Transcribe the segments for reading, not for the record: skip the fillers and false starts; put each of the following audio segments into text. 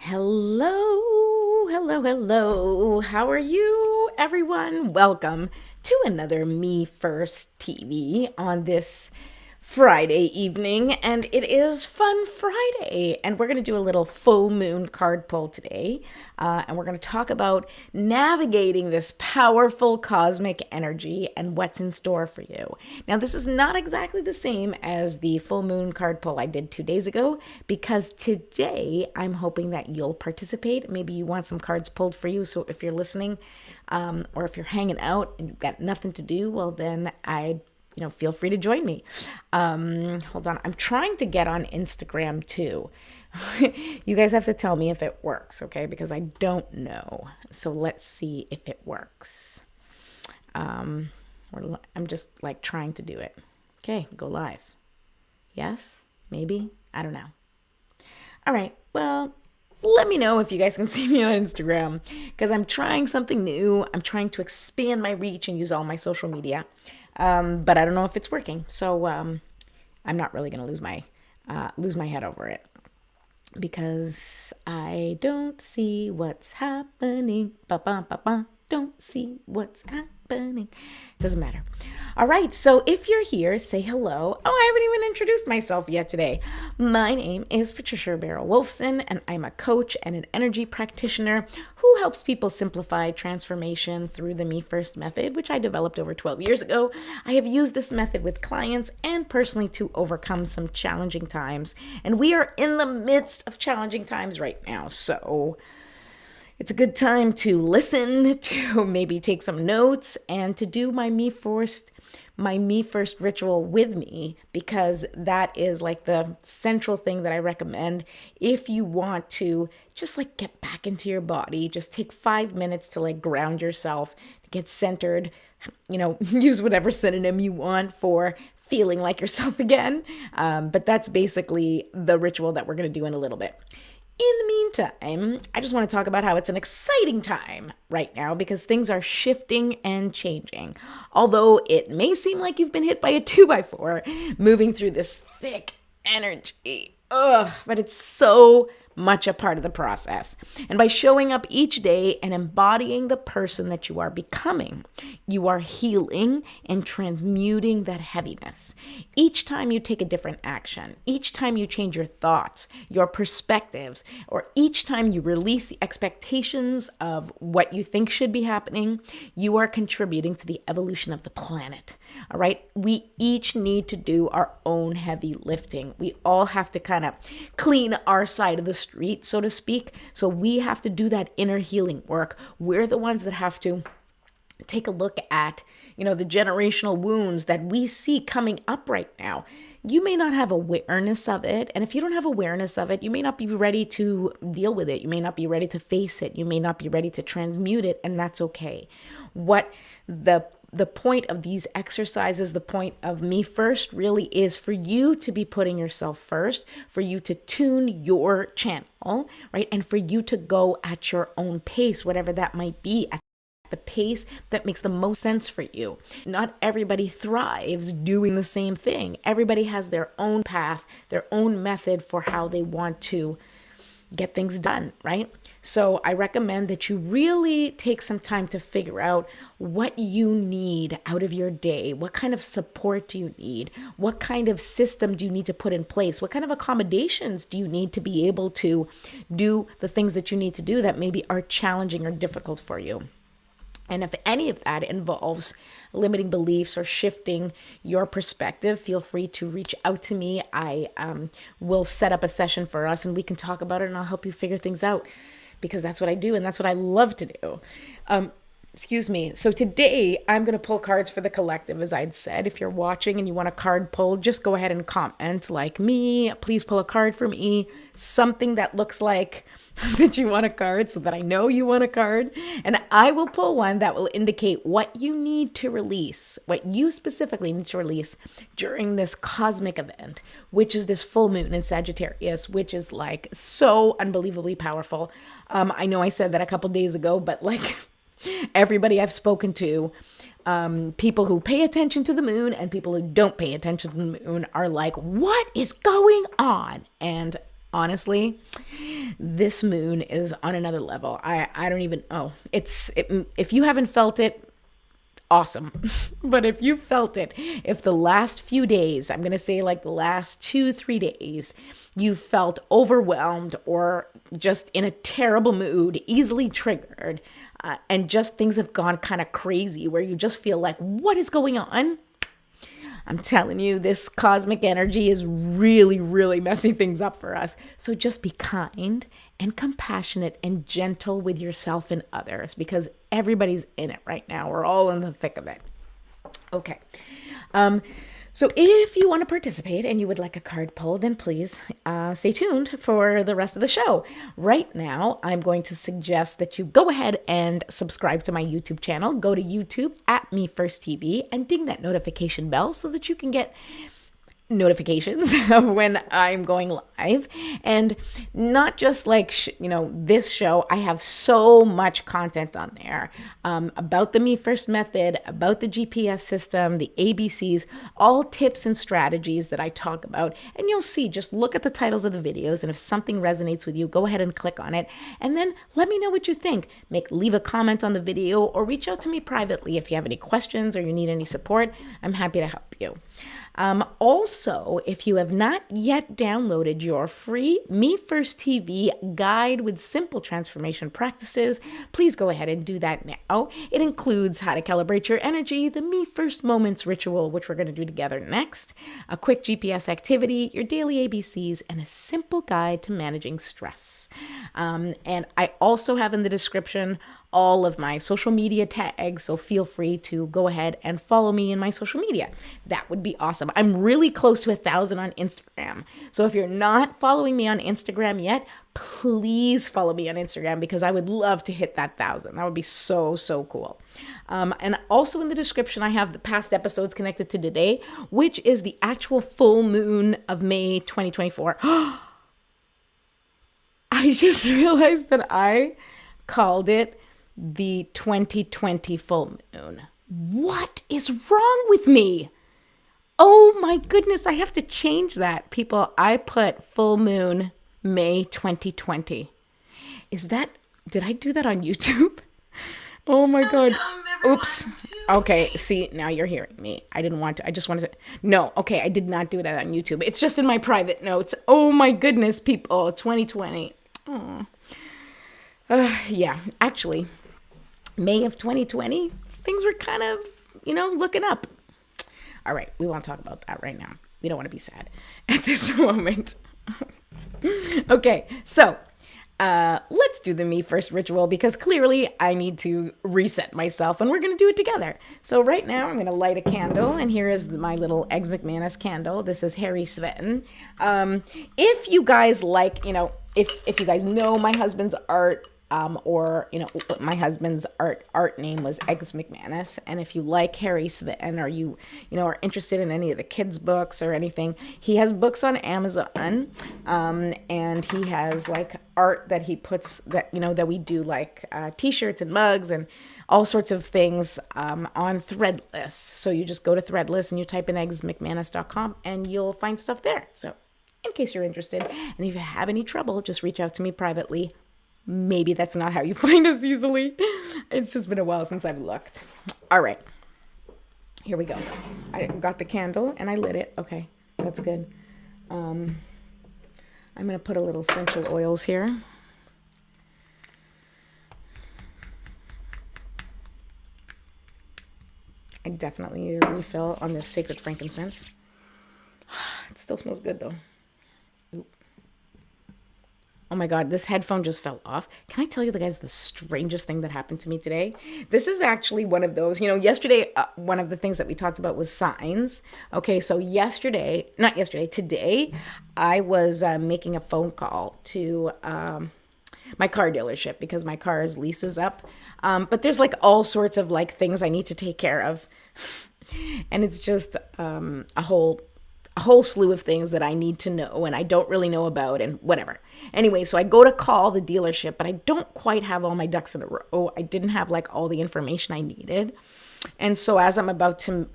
Hello, hello, hello. How are you, everyone? Welcome to another Me First TV on this Friday evening. And it is Fun Friday. And we're going to do a little full moon card pull today. And we're going to talk about navigating this powerful cosmic energy and what's in store for you. Now, this is not exactly the same as the full moon card pull I did 2 days ago, because today I'm hoping that you'll participate. Maybe you want some cards pulled for you. So if you're listening, or if you're hanging out and you've got nothing to do, well, then feel free to join me. Hold on. I'm trying to get on Instagram too. You guys have to tell me if it works, okay? Because I don't know. So let's see if it works. I'm just like trying to do it. Okay, go live. Yes? Maybe? I don't know. All right. Well, let me know if you guys can see me on Instagram, because I'm trying something new. I'm trying to expand my reach and use all my social media. But I don't know if it's working. So I'm not really going to lose my head over it, because I don't see what's happening. Ba-ba-ba-ba. Don't see what's happening. Doesn't matter. All right. So if you're here, say hello. Oh, I haven't even introduced myself yet today. My name is Patricia Barrow-Wolfson, and I'm a coach and an energy practitioner who helps people simplify transformation through the Me First method, which I developed over 12 years ago. I have used this method with clients and personally to overcome some challenging times. And we are in the midst of challenging times right now. So it's a good time to listen, to maybe take some notes, and to do my Me First ritual with me, because that is like the central thing that I recommend if you want to just like get back into your body. Just take 5 minutes to like ground yourself, to get centered, use whatever synonym you want for feeling like yourself again. But that's basically the ritual that we're going to do in a little bit. In the meantime, I just want to talk about how it's an exciting time right now, because things are shifting and changing. Although it may seem like you've been hit by a 2x4 moving through this thick energy. But it's so much a part of the process. And by showing up each day and embodying the person that you are becoming, you are healing and transmuting that heaviness. Each time you take a different action, each time you change your thoughts, your perspectives, or each time you release the expectations of what you think should be happening, you are contributing to the evolution of the planet. All right? We each need to do our own heavy lifting. We all have to kind of clean our side of the street, so to speak. So we have to do that inner healing work. We're the ones that have to take a look at, the generational wounds that we see coming up right now. You may not have awareness of it. And if you don't have awareness of it, you may not be ready to deal with it. You may not be ready to face it. You may not be ready to transmute it. And that's okay. What the point of these exercises, the point of Me First really is for you to be putting yourself first, for you to tune your channel, right? And for you to go at your own pace, whatever that might be, at the pace that makes the most sense for you. Not everybody thrives doing the same thing. Everybody has their own path, their own method for how they want to get things done, right? So I recommend that you really take some time to figure out what you need out of your day. What kind of support do you need? What kind of system do you need to put in place? What kind of accommodations do you need to be able to do the things that you need to do that maybe are challenging or difficult for you? And if any of that involves limiting beliefs or shifting your perspective, feel free to reach out to me. I will set up a session for us and we can talk about it, and I'll help you figure things out, because that's what I do and that's what I love to do. Excuse me. So today I'm going to pull cards for the collective, as I'd said. If you're watching and you want a card pulled, just go ahead and comment like me. Please pull a card for me. Something that looks like that you want a card, so that I know you want a card. And I will pull one that will indicate what you need to release, what you specifically need to release during this cosmic event, which is this full moon in Sagittarius, which is like so unbelievably powerful. I know I said that a couple days ago, but like everybody I've spoken to, people who pay attention to the moon and people who don't pay attention to the moon are like, what is going on? And honestly, this moon is on another level. I don't even, if you haven't felt it, awesome. But if you felt it, if the last few days, I'm going to say like the last 2-3 days, you felt overwhelmed or just in a terrible mood, easily triggered, and just things have gone kind of crazy where you just feel like, what is going on? I'm telling you, this cosmic energy is really, really messing things up for us. So just be kind and compassionate and gentle with yourself and others, because everybody's in it right now. We're all in the thick of it. Okay. So if you want to participate and you would like a card pull, then please stay tuned for the rest of the show. Right now, I'm going to suggest that you go ahead and subscribe to my YouTube channel. Go to YouTube at MeFirstTV and ding that notification bell so that you can get notifications of when I'm going live. And not just like this show, I have so much content on there about the Me First method, about the GPS system, the ABCs, all tips and strategies that I talk about. And you'll see, just look at the titles of the videos, and if something resonates with you, go ahead and click on it, and then let me know what you think. Leave a comment on the video or reach out to me privately if you have any questions or you need any support. I'm happy to help you. Also, if you have not yet downloaded your free Me First TV guide with simple transformation practices, please go ahead and do that now. It includes how to calibrate your energy, the Me First Moments ritual, which we're going to do together next, a quick GPS activity, your daily ABCs, and a simple guide to managing stress. And I also have in the description all of my social media tags, so feel free to go ahead and follow me in my social media. That would be awesome. I'm really close to 1,000 on Instagram. So if you're not following me on Instagram yet, please follow me on Instagram, because I would love to hit that 1,000. That would be so, so cool. And also in the description, I have the past episodes connected to today, which is the actual full moon of May 2024. I just realized that I called it the 2020 full moon. What is wrong with me? Oh my goodness, I have to change that. People, I put full moon May 2020. Did I do that on YouTube? Oh my God. Oops. Okay, see, now you're hearing me. I didn't want to. I just wanted to. No, okay, I did not do that on YouTube. It's just in my private notes. Oh my goodness, people, 2020. Oh. Yeah, actually, May of 2020, things were kind of, looking up. All right, we won't talk about that right now. We don't want to be sad at this moment. Okay, so let's do the Me First ritual, because clearly I need to reset myself, and we're going to do it together. So right now I'm going to light a candle, and here is my little Eggs McManus candle. This is Harry Svetten. If you guys like, if you guys know my husband's art, or my husband's art name was Eggs McManus, and if you like Harry Svetten, or you are interested in any of the kids books or anything, he has books on Amazon, and he has like art that he puts that we do, like t-shirts and mugs and all sorts of things on Threadless. So you just go to Threadless and you type in eggsmcmanus.com and you'll find stuff there. So in case you're interested, and if you have any trouble, just reach out to me privately. Maybe that's not how you find us easily. It's just been a while since I've looked. All right. Here we go. I got the candle and I lit it. Okay, that's good. I'm going to put a little essential oils here. I definitely need a refill on this sacred frankincense. It still smells good though. Oh my God, this headphone just fell off. Can I tell you, guys, the strangest thing that happened to me today? This is actually one of those, yesterday, one of the things that we talked about was signs. Okay, so today, I was making a phone call to my car dealership, because my car's lease is up. But there's like all sorts of like things I need to take care of. And it's just a whole slew of things that I need to know and I don't really know about and whatever. Anyway, so I go to call the dealership, but I don't quite have all my ducks in a row. I didn't have like all the information I needed. And so as I'm about to,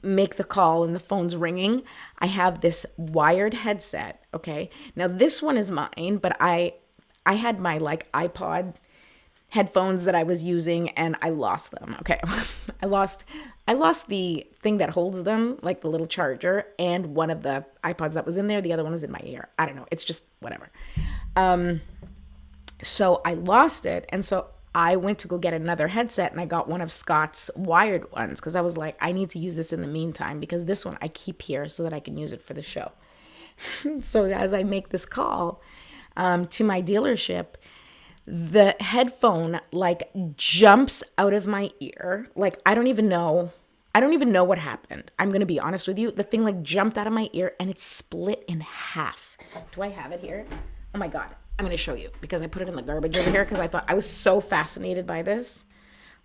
make the call and the phone's ringing, I have this wired headset. Okay. Now this one is mine, but I I had my like iPod headphones that I was using and I lost them. Okay. I lost the thing that holds them, like the little charger, and one of the iPods that was in there. The other one was in my ear. I don't know. It's just whatever. So I lost it. And so I went to go get another headset and I got one of Scott's wired ones because I was like, I need to use this in the meantime because this one I keep here so that I can use it for the show. So as I make this call to my dealership, the headphone like jumps out of my ear. Like, I don't even know what happened. I'm going to be honest with you. The thing like jumped out of my ear and it split in half. Do I have it here? Oh my God. I'm going to show you because I put it in the garbage over here because I was so fascinated by this.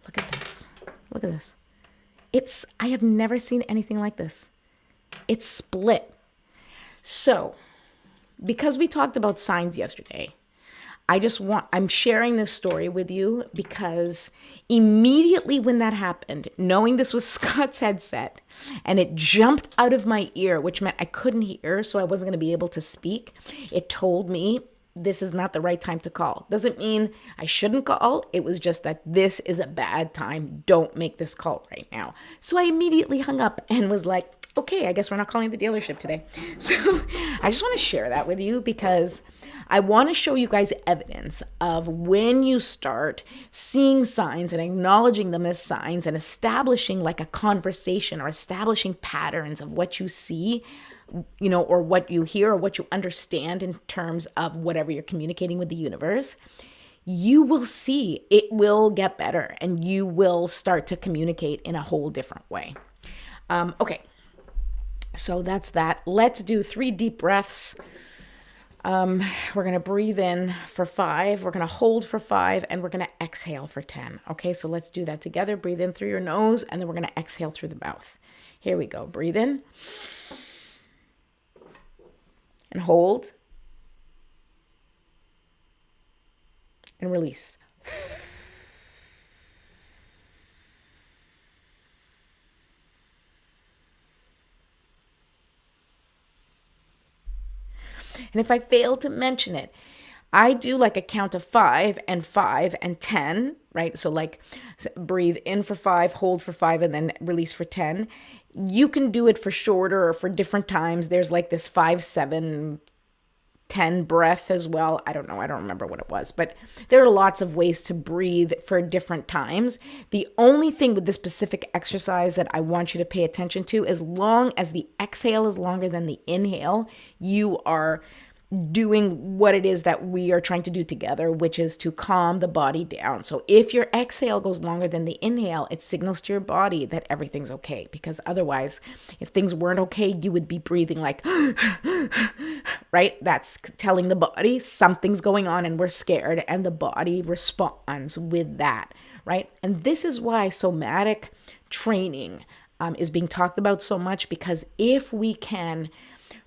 Look at this. Look at this. I have never seen anything like this. It's split. So, because we talked about signs yesterday, I'm sharing this story with you because immediately when that happened, knowing this was Scott's headset and it jumped out of my ear, which meant I couldn't hear, so I wasn't going to be able to speak, it told me this is not the right time to call. Doesn't mean I shouldn't call. It was just that this is a bad time. Don't make this call right now. So I immediately hung up and was like, okay, I guess we're not calling the dealership today. So I just want to share that with you because I want to show you guys evidence of when you start seeing signs and acknowledging them as signs and establishing like a conversation or establishing patterns of what you see, you know, or what you hear or what you understand in terms of whatever you're communicating with the universe. You will see it will get better and you will start to communicate in a whole different way. Okay. So that's that. Let's do 3 deep breaths. We're going to breathe in for 5. We're going to hold for 5 and we're going to exhale for 10. Okay. So let's do that together. Breathe in through your nose and then we're going to exhale through the mouth. Here we go. Breathe in and hold and release. And if I fail to mention it, I do like a count of 5 and 10, right? So like breathe in for 5, hold for 5, and then release for 10. You can do it for shorter or for different times. There's like this 5, 7, 10 breath as well. I don't know. I don't remember what it was, but there are lots of ways to breathe for different times. The only thing with this specific exercise that I want you to pay attention to, as long as the exhale is longer than the inhale, you are doing what it is that we are trying to do together, which is to calm the body down. So if your exhale goes longer than the inhale, it signals to your body that everything's okay. Because otherwise, if things weren't okay, you would be breathing like, right? That's telling the body something's going on and we're scared, and the body responds with that, right? And this is why somatic training is being talked about so much, because if we can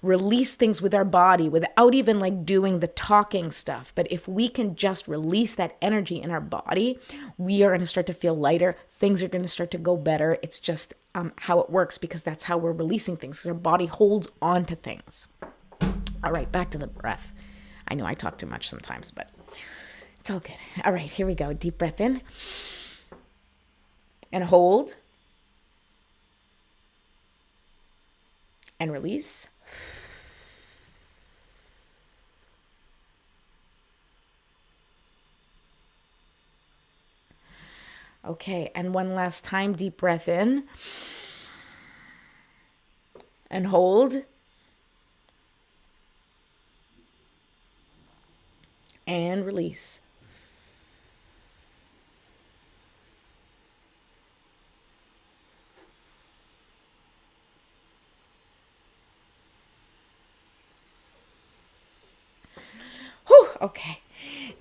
release things with our body without even like doing the talking stuff, but if we can just release that energy in our body, we are going to start to feel lighter. Things are going to start to go better. It's just how it works, because that's how we're releasing things. Our body holds on to things. All right, back to the breath. I know I talk too much sometimes, but it's all good. All right, here we go. Deep breath in and hold and release. Okay, and one last time, deep breath in and hold and release. Whew, okay.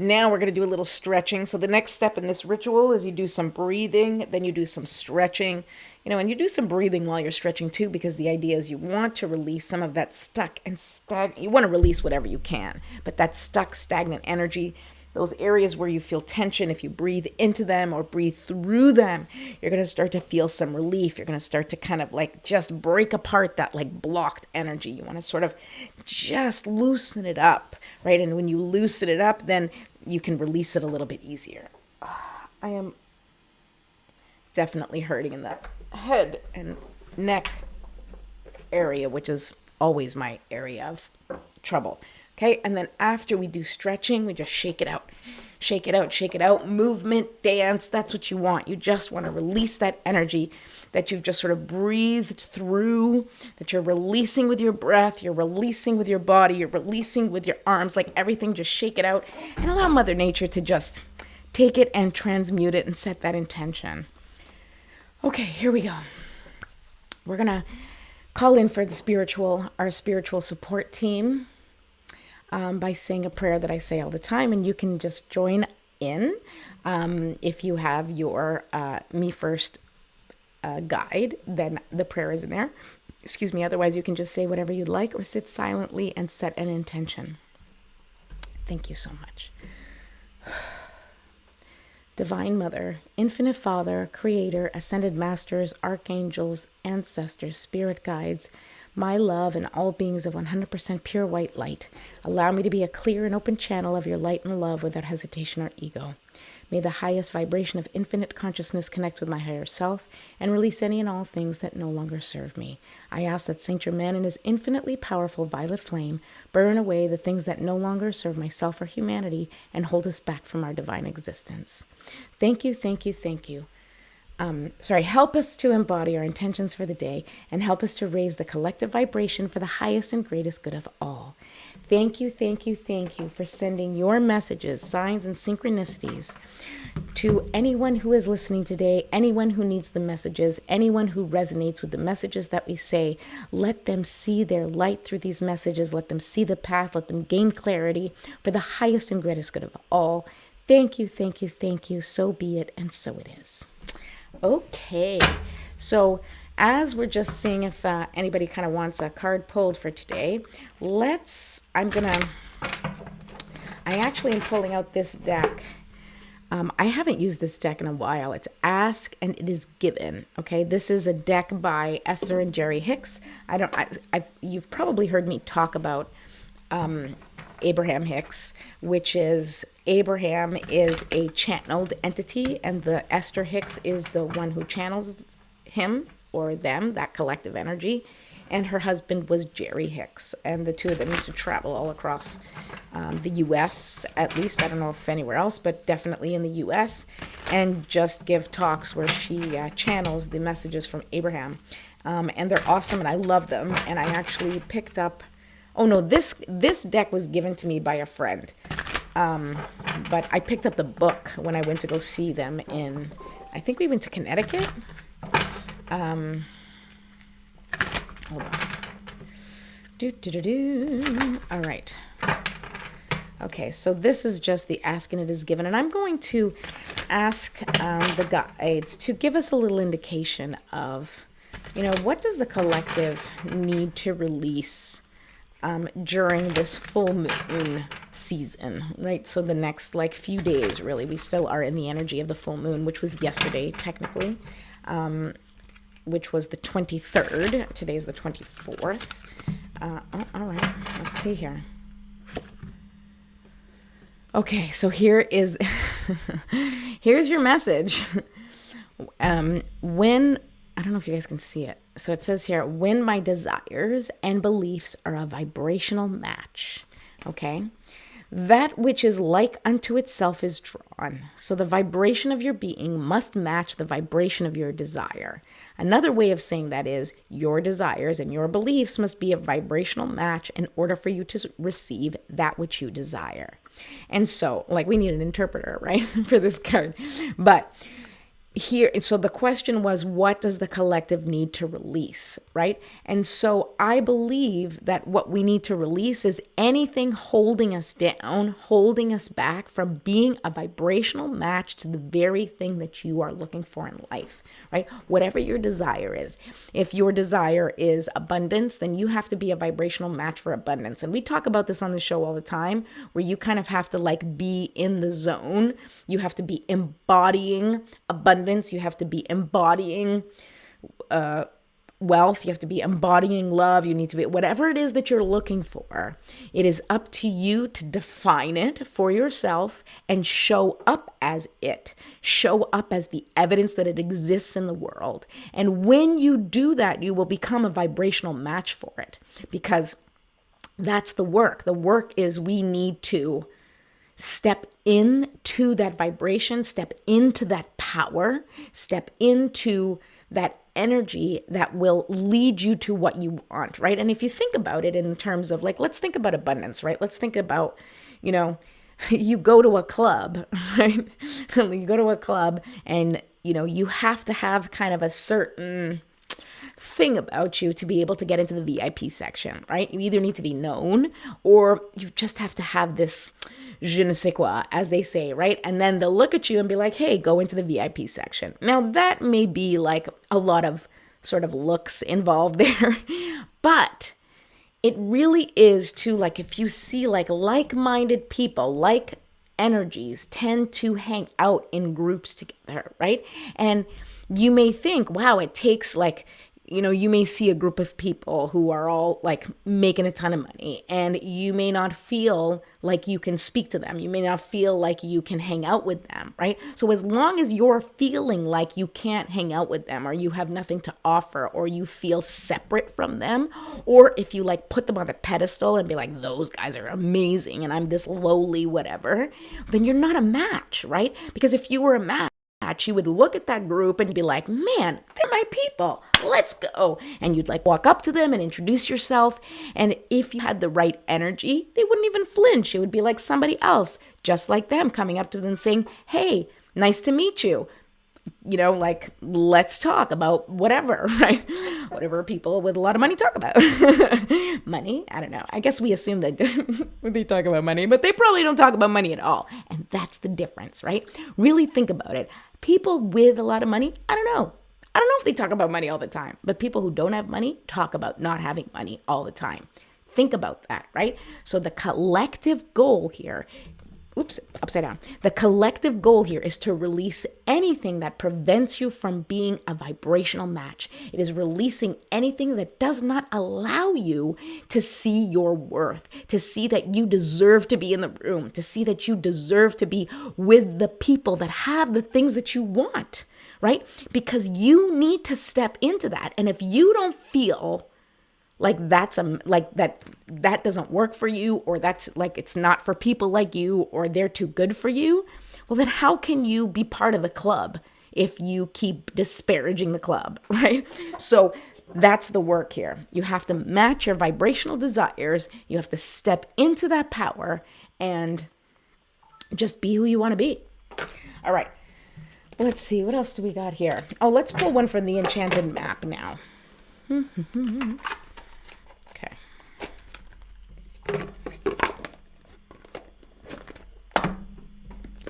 Now we're going to do a little stretching. So the next step in this ritual is you do some breathing, then you do some stretching, and you do some breathing while you're stretching too, because the idea is you want to release some of that stuck and stagnant. You want to release whatever you can, but that stuck, stagnant energy those areas where you feel tension, if you breathe into them or breathe through them, you're going to start to feel some relief. You're going to start to kind of like just break apart that like blocked energy. You want to sort of just loosen it up, right? And when you loosen it up, then you can release it a little bit easier. I am definitely hurting in the head and neck area, which is always my area of trouble. Okay, and then after we do stretching, we just shake it out. Shake it out, shake it out. Movement, dance, that's what you want. You just want to release that energy that you've just sort of breathed through, that you're releasing with your breath, you're releasing with your body, you're releasing with your arms, like everything, just shake it out and allow Mother Nature to just take it and transmute it and set that intention. Okay, here we go. We're going to call in for our spiritual support team. By saying a prayer that I say all the time, and you can just join in if you have your Me First guide, then the prayer is in there. Excuse me. Otherwise, you can just say whatever you'd like or sit silently and set an intention. Thank you so much. Divine Mother, Infinite Father, Creator, Ascended Masters, Archangels, Ancestors, Spirit Guides, my love and all beings of 100% pure white light, allow me to be a clear and open channel of your light and love without hesitation or ego. May the highest vibration of infinite consciousness connect with my higher self and release any and all things that no longer serve me. I ask that Saint Germain and his infinitely powerful violet flame burn away the things that no longer serve myself or humanity and hold us back from our divine existence. Thank you, thank you, thank you. Help us to embody our intentions for the day and help us to raise the collective vibration for the highest and greatest good of all. Thank you, thank you, thank you for sending your messages, signs, and synchronicities to anyone who is listening today, anyone who needs the messages, anyone who resonates with the messages that we say. Let them see their light through these messages. Let them see the path. Let them gain clarity for the highest and greatest good of all. Thank you, thank you, thank you. So be it, and so it is. Okay, so as we're just seeing if anybody kind of wants a card pulled for today, I actually am pulling out this deck. I haven't used this deck in a while. It's Ask and It Is Given. Okay, this is a deck by Esther and Jerry Hicks. You've probably heard me talk about Abraham Hicks, which is Abraham is a channeled entity, and the Esther Hicks is the one who channels him or them, that collective energy. And her husband was Jerry Hicks, and the two of them used to travel all across the U.S., at least. I don't know if anywhere else, but definitely in the U.S., and just give talks where she channels the messages from Abraham. And they're awesome, and I love them. And I actually picked up, this deck was given to me by a friend. But I picked up the book when I went to go see them I think we went to Connecticut. Hold on. All right. Okay, so this is just the Ask and It Is Given. And I'm going to ask the guides to give us a little indication of, what does the collective need to release during this full moon season, right? So the next few days, really, we still are in the energy of the full moon, which was yesterday, technically, which was the 23rd. Today's the 24th. All right, let's see here. Okay, so here's your message. I don't know if you guys can see it. So it says here, when my desires and beliefs are a vibrational match, okay? That which is like unto itself is drawn. So the vibration of your being must match the vibration of your desire. Another way of saying that is your desires and your beliefs must be a vibrational match in order for you to receive that which you desire. And so, we need an interpreter, right, for this card. But here, so the question was, what does the collective need to release, right? And so I believe that what we need to release is anything holding us down, holding us back from being a vibrational match to the very thing that you are looking for in life, right? Whatever your desire is. If your desire is abundance, then you have to be a vibrational match for abundance. And we talk about this on the show all the time, where you kind of have to like be in the zone. You have to be embodying abundance. You have to be embodying wealth. You have to be embodying love. You need to be whatever it is that you're looking for. It is up to you to define it for yourself and show up as it. Show up as the evidence that it exists in the world. And when you do that, you will become a vibrational match for it, because that's the work. The work is we need to step into that vibration, step into that power, step into that energy that will lead you to what you want, right? And if you think about it in terms of like, let's think about abundance, right? Let's think about, you go to a club, right? You go to a club and, you have to have kind of a certain thing about you to be able to get into the VIP section, right? You either need to be known or you just have to have this je ne sais quoi, as they say, right? And then they'll look at you and be like, hey, go into the VIP section. Now that may be like a lot of sort of looks involved there, but it really is to like, if you see like-minded people, like energies tend to hang out in groups together, right? And you may think, wow, it takes like, you may see a group of people who are all like making a ton of money, and you may not feel like you can speak to them. You may not feel like you can hang out with them, right? So as long as you're feeling like you can't hang out with them, or you have nothing to offer, or you feel separate from them, or if you like put them on the pedestal and be like, those guys are amazing and I'm this lowly whatever, then you're not a match, right? Because if you were a match, you would look at that group and be like, man, they're my people, let's go. And you'd like walk up to them and introduce yourself. And if you had the right energy, they wouldn't even flinch. It would be like somebody else, just like them, coming up to them and saying, hey, nice to meet you. Like, let's talk about whatever, right? Whatever people with a lot of money talk about. Money? I don't know. I guess we assume that they talk about money, but they probably don't talk about money at all. And that's the difference, right? Really think about it. People with a lot of money, I don't know. I don't know if they talk about money all the time, but people who don't have money talk about not having money all the time. Think about that, right? So the collective goal here, upside down. The collective goal here is to release anything that prevents you from being a vibrational match. It is releasing anything that does not allow you to see your worth, to see that you deserve to be in the room, to see that you deserve to be with the people that have the things that you want, right? Because you need to step into that. And if you don't feel like that doesn't work for you, or that's like it's not for people like you, or they're too good for you, well then how can you be part of the club if you keep disparaging the club, right? So that's the work here. You have to match your vibrational desires. You have to step into that power and just be who you want to be. All right, let's see, what else do we got here? Oh, let's pull one from the enchanted map now. Okay.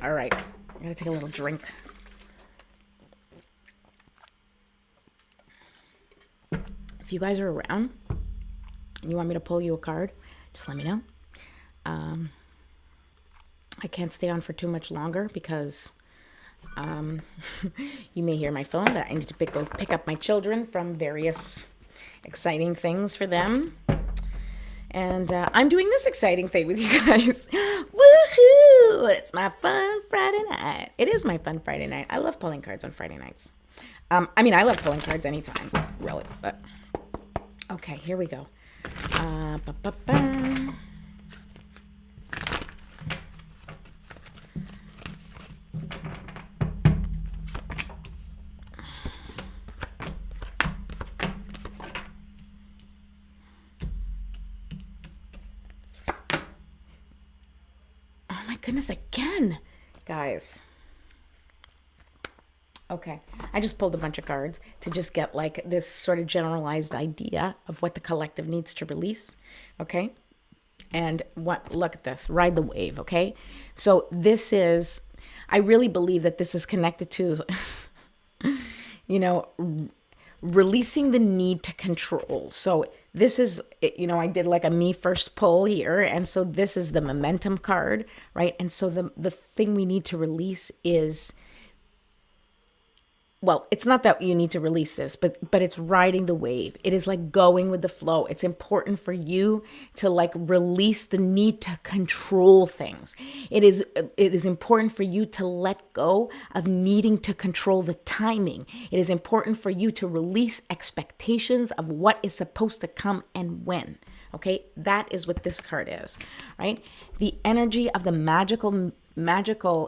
All right. I'm going to take a little drink. If you guys are around and you want me to pull you a card, just let me know. I can't stay on for too much longer because you may hear my phone, but I need to go pick up my children from various exciting things for them. And I'm doing this exciting thing with you guys. Woohoo! It's my fun Friday night. It is my fun Friday night. I love pulling cards on Friday nights. I mean, I love pulling cards anytime, really. But okay, here we go. Goodness, again, guys. Okay. I just pulled a bunch of cards to just get like this sort of generalized idea of what the collective needs to release. Okay. And what, look at this, ride the wave. Okay. So this is, I really believe that this is connected to, you know, releasing the need to control. So this is, I did like a me first pull here. And so this is the momentum card, right? And so the thing we need to release is, well, it's not that you need to release this, but it's riding the wave. It is like going with the flow. It's important for you to like release the need to control things. It is important for you to let go of needing to control the timing. It is important for you to release expectations of what is supposed to come and when. Okay, that is what this card is, right? The energy of the magical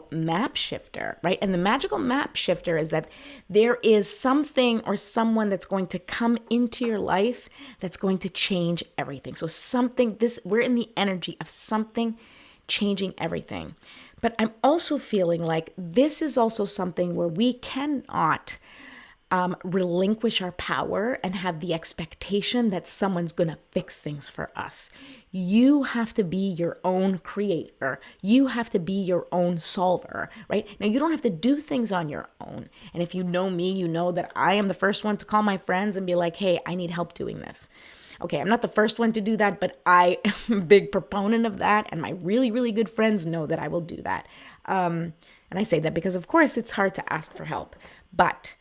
map shifter, right? And the magical map shifter is that there is something or someone that's going to come into your life that's going to change everything. So we're in the energy of something changing everything. But I'm also feeling like this is also something where we cannot relinquish our power and have the expectation that someone's going to fix things for us. You have to be your own creator. You have to be your own solver, right? Now, you don't have to do things on your own. And if you know me, you know that I am the first one to call my friends and be like, hey, I need help doing this. Okay, I'm not the first one to do that, but I am a big proponent of that. And my really, really good friends know that I will do that. And I say that because, of course, it's hard to ask for help. But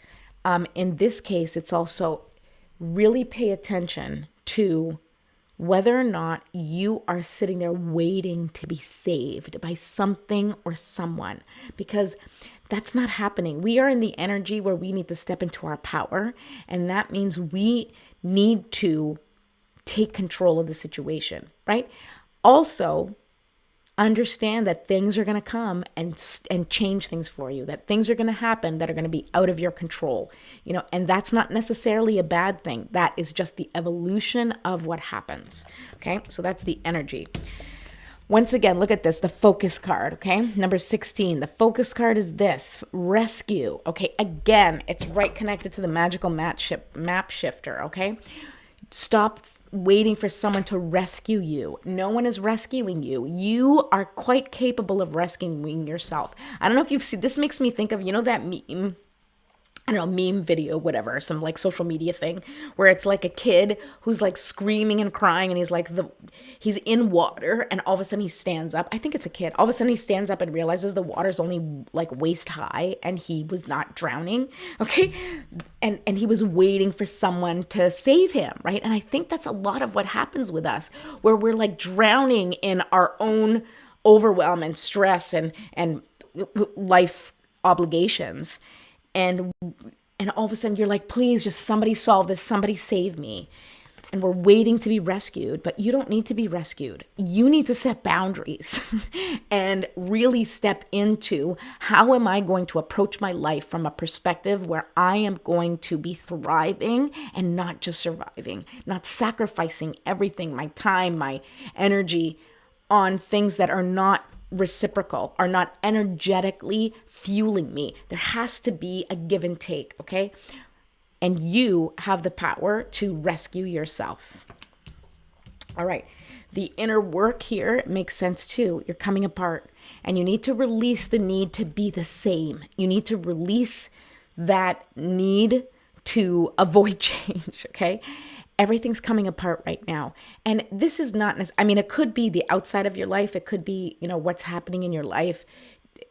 in this case, it's also really pay attention to whether or not you are sitting there waiting to be saved by something or someone, because that's not happening. We are in the energy where we need to step into our power, and that means we need to take control of the situation, right? Also, understand that things are going to come and change things for you, that things are going to happen that are going to be out of your control, and that's not necessarily a bad thing. That is just the evolution of what happens. Okay. So that's the energy. Once again, look at this, the focus card. Okay. Number 16, the focus card is this: rescue. Okay. Again, it's right connected to the magical map shifter. Okay. Stop waiting for someone to rescue you. No one is rescuing you. You are quite capable of rescuing yourself. I don't know if you've seen, this makes me think of, that meme, I don't know, meme video, whatever, some like social media thing where it's like a kid who's like screaming and crying and he's in water and all of a sudden he stands up. I think it's a kid. All of a sudden he stands up and realizes the water's only like waist high and he was not drowning. Okay. And he was waiting for someone to save him. Right. And I think that's a lot of what happens with us, where we're like drowning in our own overwhelm and stress and life obligations. And all of a sudden you're like, please, just somebody solve this, somebody save me. And we're waiting to be rescued, but you don't need to be rescued. You need to set boundaries and really step into, how am I going to approach my life from a perspective where I am going to be thriving and not just surviving, not sacrificing everything, my time, my energy on things that are not reciprocal, are not energetically fueling me. There has to be a give and take, okay? And you have the power to rescue yourself. All right. The inner work here makes sense too. You're coming apart and you need to release the need to be the same. You need to release that need to avoid change, okay? Everything's coming apart right now. And this is not, it could be the outside of your life. It could be, what's happening in your life.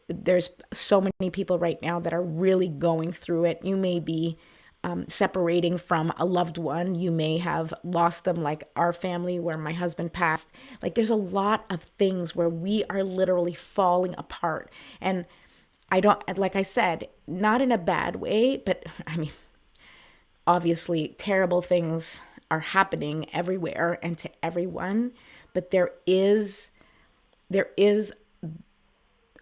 There's so many people right now that are really going through it. You may be separating from a loved one. You may have lost them, like our family where my husband passed. Like there's a lot of things where we are literally falling apart. And like I said, not in a bad way, but obviously terrible things are happening everywhere and to everyone, but there is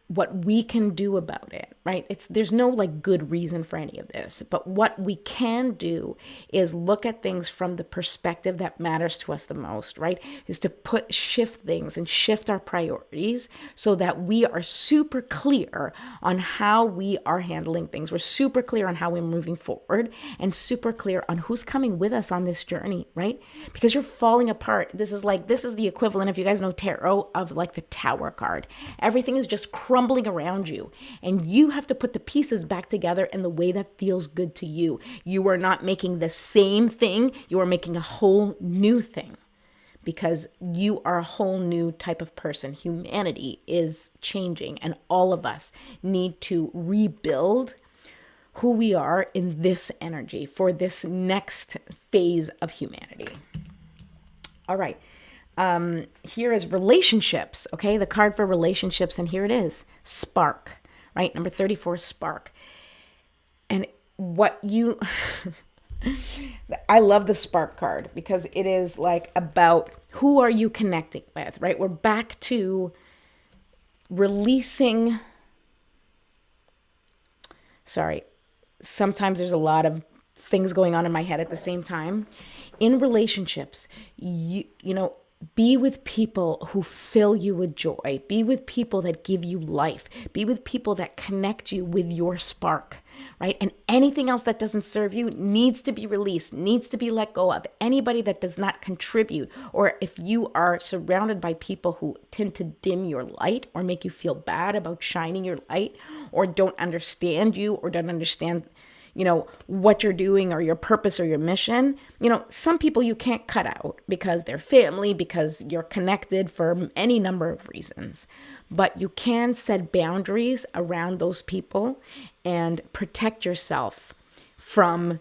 what we can do about it, right? There's no like good reason for any of this, but what we can do is look at things from the perspective that matters to us the most, right? Is to shift things and shift our priorities so that we are super clear on how we are handling things. We're super clear on how we're moving forward and super clear on who's coming with us on this journey, right? Because you're falling apart. This is the equivalent, if you guys know tarot, of like the Tower card. Everything is just crumbling around you, and you have to put the pieces back together in the way that feels good to you. You are not making the same thing, you are making a whole new thing, because you are a whole new type of person. Humanity is changing, and all of us need to rebuild who we are in this energy for this next phase of humanity. All right. Here is relationships, okay? The card for relationships, and here it is, spark, right? Number 34, spark. And what you, I love the spark card because it is like about who are you connecting with, right? We're back to releasing, sometimes there's a lot of things going on in my head at the same time. In relationships, you know, be with people who fill you with joy. Be with people that give you life. Be with people that connect you with your spark, right? And anything else that doesn't serve you needs to be released, needs to be let go of. Anybody that does not contribute, or if you are surrounded by people who tend to dim your light or make you feel bad about shining your light, or don't understand you, or don't understand what you're doing or your purpose or your mission. Some people you can't cut out because they're family, because you're connected for any number of reasons. But you can set boundaries around those people and protect yourself from,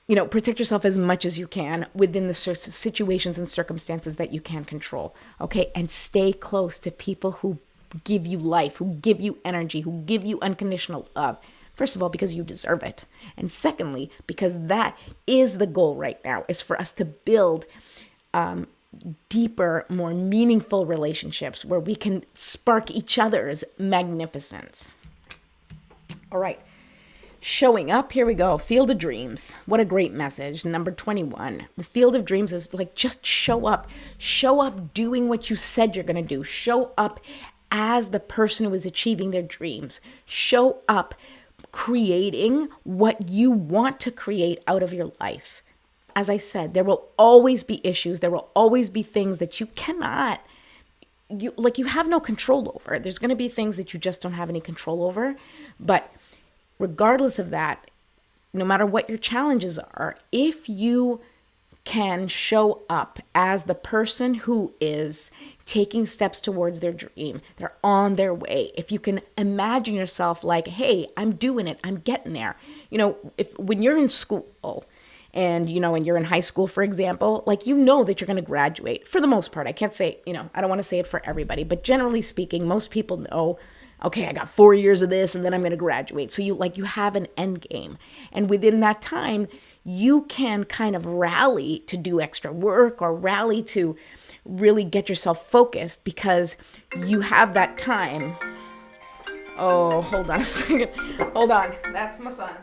protect yourself as much as you can within the situations and circumstances that you can control. Okay. And stay close to people who give you life, who give you energy, who give you unconditional love. First of all, because you deserve it. And secondly, because that is the goal right now, is for us to build deeper, more meaningful relationships where we can spark each other's magnificence. All right. Showing up, here we go. Field of Dreams. What a great message. Number 21. The Field of Dreams is like, just show up. Show up doing what you said you're going to do. Show up as the person who is achieving their dreams. Show up creating what you want to create out of your life. As I said, there will always be issues. There will always be things that you have no control over. There's going to be things that you just don't have any control over. But regardless of that, no matter what your challenges are, if you can show up as the person who is taking steps towards their dream, they're on their way. If you can imagine yourself like, hey, I'm doing it, I'm getting there. When you're in school and, and you're in high school, for example, that you're going to graduate for the most part. I can't say, I don't want to say it for everybody, but generally speaking, most people know, okay, I got 4 years of this and then I'm going to graduate. So you have an end game. And within that time, you can kind of rally to do extra work or rally to really get yourself focused because you have that time. Oh, hold on a second. Hold on. That's my son.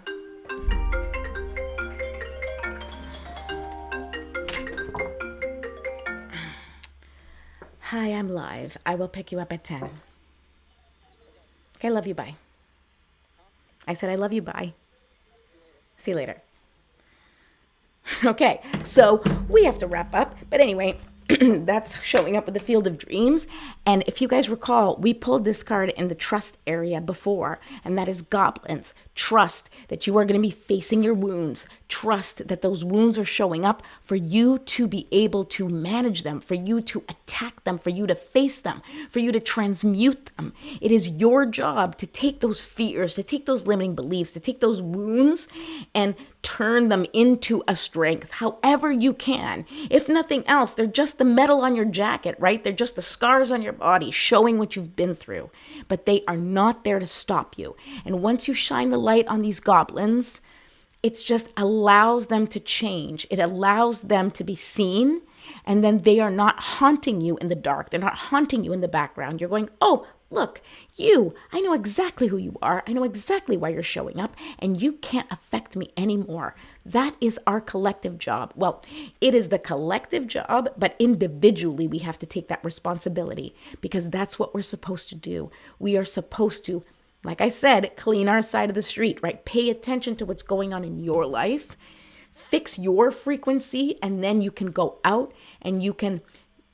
Hi, I'm live. I will pick you up at 10. Okay, love you, bye. I said I love you, bye. See you later. Okay, so we have to wrap up. But anyway, that's showing up with the Field of Dreams. And if you guys recall, we pulled this card in the trust area before, and that is goblins. Trust that you are going to be facing your wounds. Trust that those wounds are showing up for you to be able to manage them, for you to attack them, for you to face them, for you to transmute them. It is your job to take those fears, to take those limiting beliefs, to take those wounds and turn them into a strength, however you can. If nothing else, they're just the metal on your jacket, right? They're just the scars on your body showing what you've been through, but they are not there to stop you. And once you shine the light on these goblins, It just allows them to change. It allows them to be seen. And then they are not haunting you in the dark. They're not haunting you in the background. You're going, oh, look, I know exactly who you are. I know exactly why you're showing up, and you can't affect me anymore. That is our collective job. Well, it is the collective job, but individually we have to take that responsibility, because that's what we're supposed to do. We are supposed to, like I said, clean our side of the street, right? Pay attention to what's going on in your life. Fix your frequency, and then you can go out and you can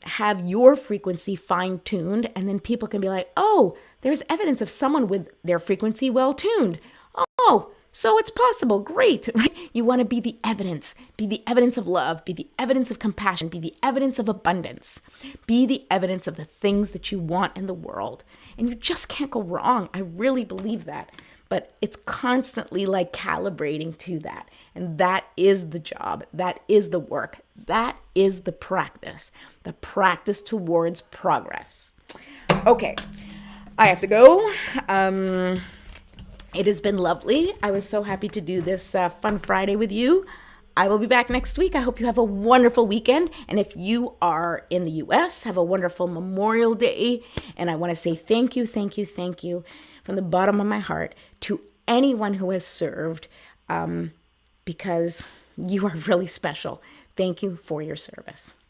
have your frequency fine-tuned, and then people can be like, oh, there's evidence of someone with their frequency well-tuned. Oh, so it's possible. Great, right? You want to be the evidence of love, be the evidence of compassion, be the evidence of abundance, be the evidence of the things that you want in the world. And you just can't go wrong. I really believe that. But it's constantly like calibrating to that. And that is the job. That is the work. That is the practice towards progress. Okay, I have to go. It has been lovely. I was so happy to do this fun Friday with you. I will be back next week. I hope you have a wonderful weekend. And if you are in the U.S., have a wonderful Memorial Day. And I want to say thank you from the bottom of my heart to anyone who has served, because you are really special. Thank you for your service.